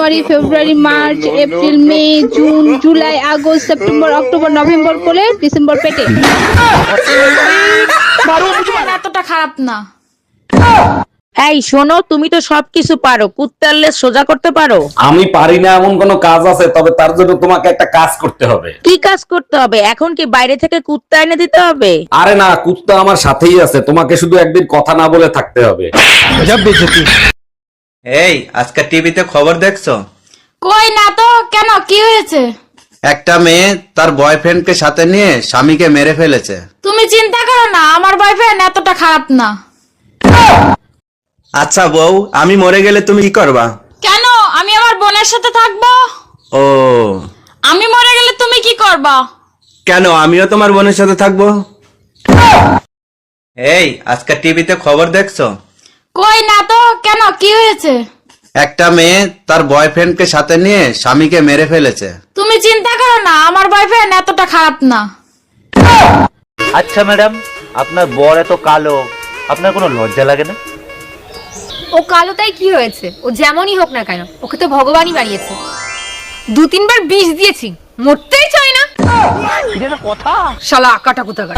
জানুয়ারি, February, March, April, May, June, July, August, September, October, November কোলে, December পেটে। এতটা খারাপ না। এই শোনো, তুমি তো সবকিছু পারো, কুত্তার লেজ সোজা করতে পারো? আমি পারি না এমন কোন কাজ আছে? তবে তার জন্য তোমাকে একটা কাজ করতে হবে। কি কাজ করতে হবে? এখন কি বাইরে থেকে কুত্তা এনে দিতে হবে? আরে না, কুত্তা আমার সাথেই আছে, তোমাকে শুধু একদিন কথা না বলে থাকতে হবে। এই আজকে টিভিতে খবর দেখছো? কই না তো, কেন কি হয়েছে? একটা মেয়ে তার বয়ফ্রেন্ডকে সাথে নিয়ে স্বামীকে মেরে ফেলেছে। তুমি চিন্তা করো না, আমার বয়ফ্রেন্ড এতটা খারাপ না। আচ্ছা বউ, আমি মরে গেলে তুমি কি করবা? কেন, আমি আমার বোনের সাথে থাকবো। ও, আমি মরে গেলে তুমি কি করবা? কেন, আমিও তোমার বোনের সাথে থাকবো। এই আজকে টিভিতে খবর দেখছো? কই না তো, কেন কি হয়েছে? একটা মেয়ে তার বয়ফ্রেন্ডকে সাথে নিয়ে স্বামীকে মেরে ফেলেছে। তুমি চিন্তা করো না, আমার বয়ফ্রেন্ড এতটা খারাপ না। আচ্ছা ম্যাডাম, আপনার বর এত কালো, আপনার কোনো লজ্জা লাগে না? ও কালো তাই কি হয়েছে? ও যেমনই হোক না কেন, ওকে তো ভগবানই বানিয়েছে। 2-3 বার বিষ দিয়েছি, মরতেই চাই না। এটা কথা। শালা আকাটা কোথাকার।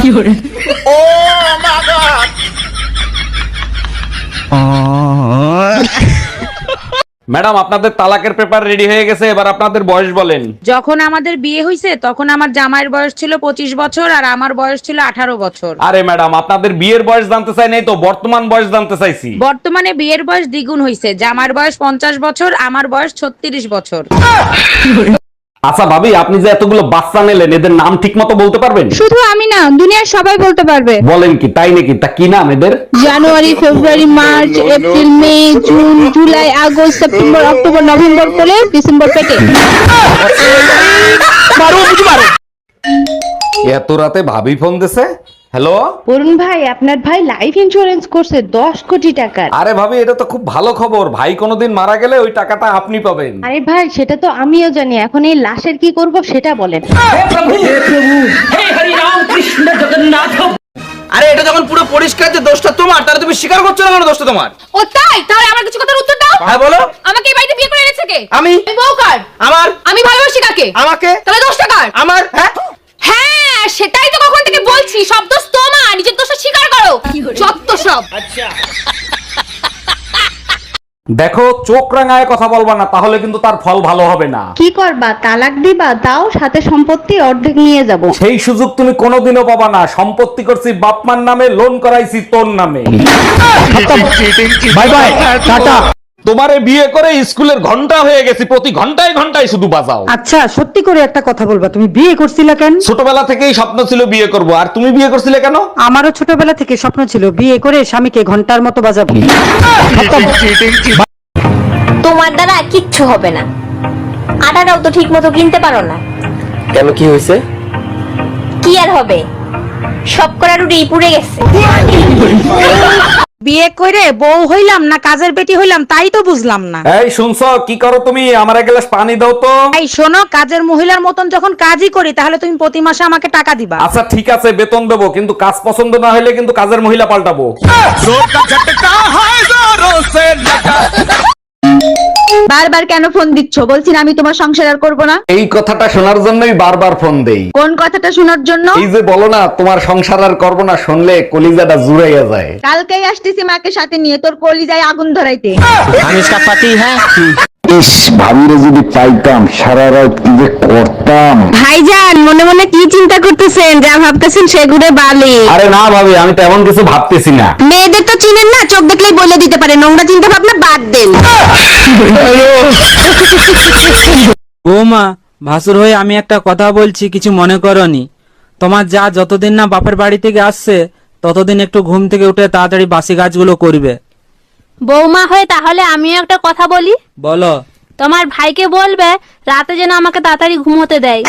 ম্যাডাম, আপনাদের তালাকের পেপার রেডি হয়ে গেছে, এবার আপনাদের বয়স বলেন। যখন আমাদের বিয়ে হয়েছে তখন আমার জামাইয়ের বয়স ছিল 25 বছর আর আমার বয়স ছিল 18 বছর। আরে ম্যাডাম, আপনাদের বিয়ের বয়স জানতে চাই নাই তো, বর্তমান বয়স জানতে চাইছি। বর্তমানে বিয়ের বয়স দ্বিগুণ হয়েছে, জামার বয়স 50 বছর, আমার বয়স 36 বছর। আচ্ছা ভাবি, আপনি যে এতগুলো বাচ্চা নিলেন, এদের নাম ঠিক মতো বলতে পারবেন? শুধু আমি না, দুনিয়ার সবাই বলতে পারবে। বলেন কি, তাই নাকি? তা কি নাম এদের? January, February, March, April, May, June, July, August, September, October, November কোলে, ডিসেম্বর পেটে। এত রাতে ভাবি ফোন দিছে? হ্যালো অরুণ ভাই, আপনার ভাই লাইফ ইন্স্যুরেন্স করছে 10 কোটি টাকার। আরে ভাবি, এটা তো খুব ভালো খবর। ভাই কোনোদিন মারা গেলে ওই টাকাটা আপনি পাবেন। আরে ভাই, সেটা তো আমিও জানি, এখন এই লাশের কি করব সেটা বলেন। আরে এটা যখন পুরো পরিষ্কার যে দোষটা তোমার, তাহলে তুমি স্বীকার করছো না কেন দোষটা তোমার? ও তাই? তাহলে আমার কিছু কথার উত্তর দাও। হ্যাঁ বলো। আমাকে এই বাড়িতে বিয়ে করে এনেছে কে? আমি। বউ কার? আমার। আমি ভালোবাসি কাকে? আমাকে। তাহলে দোষটা কার? আমার। হ্যাঁ হ্যাঁ, সেটাই তো কখন থেকে বলছি, সব দোষ তোমার, নিজের দোষটা স্বীকার করো। যত সব। দেখো, চোখ রাঙায় কথা বলবা না, তাহলে কিন্তু তার ফল ভালো হবে না। কি করবা? তালাক দিবা? তাও সাথে সম্পত্তি অর্ধেক নিয়ে যাব। সেই সুযোগ তুমি কোনোদিনও পাবা না। সম্পত্তি করছি বাপমার নামে, লোন করাইছি তোর নামে। Bye bye, tata. তোমারে বিয়ে করে স্কুলের ঘন্টা হয়ে গেছি, প্রতি ঘন্টায় ঘন্টায় শুধু বাজাও। আচ্ছা, সত্যি করে একটা কথা বলবা, তুমি বিয়ে করছিলা কেন? ছোটবেলা থেকেই স্বপ্ন ছিল বিয়ে করব। আর তুমি বিয়ে করছিলে কেন? আমারও ছোটবেলা থেকে স্বপ্ন ছিল বিয়ে করে স্বামীকে ঘন্টার মতো বাজাবো। তোমার দ্বারা কিচ্ছু হবে না। আটাটাও তো ঠিক মতো কিনতে পারো না। কেন, কি হয়েছে? কি আর হবে, সব করা রুটি পুড়ে গেছে। বিয়ে করে বউ হইলাম না কাজের বেটি হইলাম তাই তো বুঝলাম না। এই শুনছো, কি করো তুমি? আমার এক গ্লাস পানি দাও তো। এই শোনো, কাজের মহিলার মতন যখন কাজই করি তাহলে তুমি প্রতি মাসে আমাকে টাকা দিবা। আচ্ছা ঠিক আছে, বেতন দেবো, কিন্তু কাজ পছন্দ না হলে কিন্তু কাজের মহিলা পাল্টাবো। বারবার কেন ফোন দিচ্ছ? বলছি না আমি তোমার সংসার আর করবো না। এই কথাটা শোনার জন্যই বারবার ফোন দেই। কোন কথাটা শোনার জন্য? এই যে বলো না তোমার সংসার আর করবো না, শুনলে কলিজাটা জুড়াইয়া যায়। কালকেই আসতেছি মাকে সাথে নিয়ে, তোর কলিজায় আগুন ধরাইতে। আমি इसका पति है। ইস, ভাবিরে যদি পাইতাম, সারা রাত কি যে করতাম। ভাইজান, মনে মনে কি চিন্তা করতেছেন? যা ভাবতেছেন সেগুড়ে বালি। আরে না ভাবি, আমি তেমন কিছু ভাবতেছি না। মেয়েদের তো চিনেন না, চোখ দেখলেই বলে দিতে পারে। নোংরা চিন্তা ভাবনা বাদ দেন। বৌমা, ভাসুর হয়ে আমি একটা কথা বলছি, কিছু মনে করনি। তোমার যা যতদিন না বাপের বাড়ি থেকে আসছে ততদিন একটু ঘুম থেকে উঠে তাড়াতাড়ি বাসি কাজগুলো করবে। বৌমা হয়ে তাহলে আমিও একটা কথা বলি। বলো। তোমার ভাইকে বলবে রাতে যেন আমাকে তাড়াতাড়ি ঘুমোতে দেয়।